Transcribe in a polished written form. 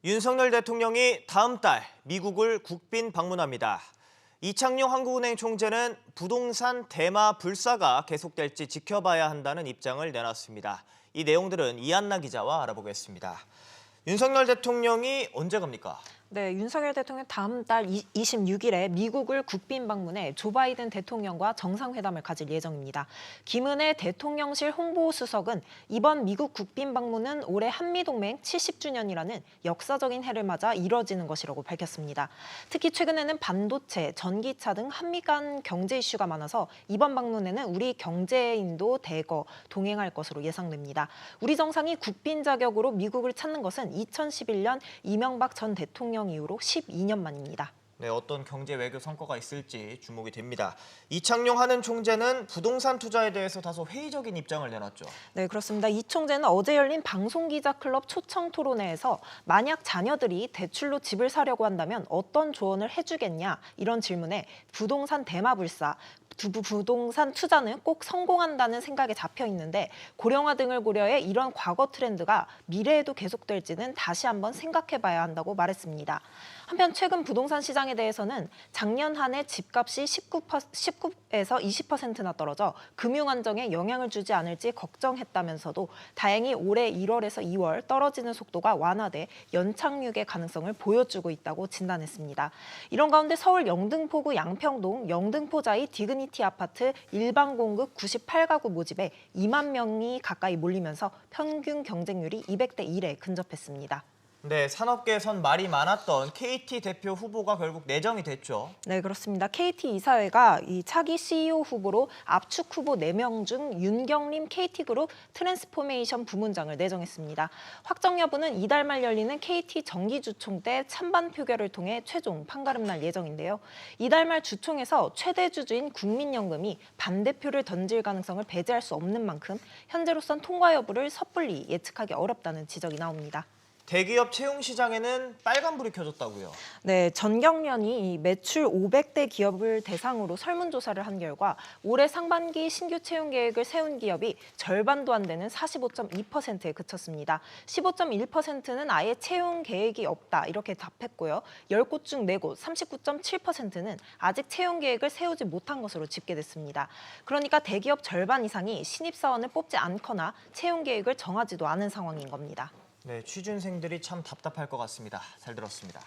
윤석열 대통령이 다음 달 미국을 국빈 방문합니다. 이창용 한국은행 총재는 부동산 대마 불사가 계속될지 지켜봐야 한다는 입장을 내놨습니다. 이 내용들은 이한나 기자와 알아보겠습니다. 윤석열 대통령이 언제 갑니까? 네, 윤석열 대통령 다음 달 26일에 미국을 국빈 방문해 조 바이든 대통령과 정상회담을 가질 예정입니다. 김은혜 대통령실 홍보수석은 이번 미국 국빈 방문은 올해 한미동맹 70주년이라는 역사적인 해를 맞아 이뤄지는 것이라고 밝혔습니다. 특히 최근에는 반도체, 전기차 등 한미 간 경제 이슈가 많아서 이번 방문에는 우리 경제인도 대거 동행할 것으로 예상됩니다. 우리 정상이 국빈 자격으로 미국을 찾는 것은 2011년 이명박 전 대통령 이후로 12년 만입니다. 네, 어떤 경제 외교 성과가 있을지 주목이 됩니다. 이창용 한은 총재는 부동산 투자에 대해서 다소 회의적인 입장을 내놨죠. 네, 그렇습니다. 이 총재는 어제 열린 방송기자클럽 초청 토론회에서 만약 자녀들이 대출로 집을 사려고 한다면 어떤 조언을 해주겠냐 이런 질문에 부동산 대마불사, 부동산 투자는 꼭 성공한다는 생각에 잡혀 있는데 고령화 등을 고려해 이런 과거 트렌드가 미래에도 계속될지는 다시 한번 생각해봐야 한다고 말했습니다. 한편 최근 부동산 시장에 대해서는 작년 한 해 집값이 19에서 20%나 떨어져 금융 안정에 영향을 주지 않을지 걱정했다면서도 다행히 올해 1월에서 2월 떨어지는 속도가 완화돼 연착륙의 가능성을 보여주고 있다고 진단했습니다. 이런 가운데 서울 영등포구 양평동 영등포자이 디그니티 아파트 일반 공급 98가구 모집에 2만 명이 가까이 몰리면서 평균 경쟁률이 200대 1에 근접했습니다. 네, 산업계에선 말이 많았던 KT 대표 후보가 결국 내정이 됐죠. 네, 그렇습니다. KT 이사회가 이 차기 CEO 후보로 압축 후보 4명 중 윤경림 KT그룹 트랜스포메이션 부문장을 내정했습니다. 확정 여부는 이달 말 열리는 KT 정기주총 때 찬반 표결을 통해 최종 판가름 날 예정인데요. 이달 말 주총에서 최대 주주인 국민연금이 반대표를 던질 가능성을 배제할 수 없는 만큼 현재로선 통과 여부를 섣불리 예측하기 어렵다는 지적이 나옵니다. 대기업 채용 시장에는 빨간불이 켜졌다고요. 네, 전경련이 매출 500대 기업을 대상으로 설문조사를 한 결과 올해 상반기 신규 채용 계획을 세운 기업이 절반도 안 되는 45.2%에 그쳤습니다. 15.1%는 아예 채용 계획이 없다 이렇게 답했고요. 10곳 중 4곳, 39.7%는 아직 채용 계획을 세우지 못한 것으로 집계됐습니다. 그러니까 대기업 절반 이상이 신입사원을 뽑지 않거나 채용 계획을 정하지도 않은 상황인 겁니다. 네, 취준생들이 참 답답할 것 같습니다. 잘 들었습니다.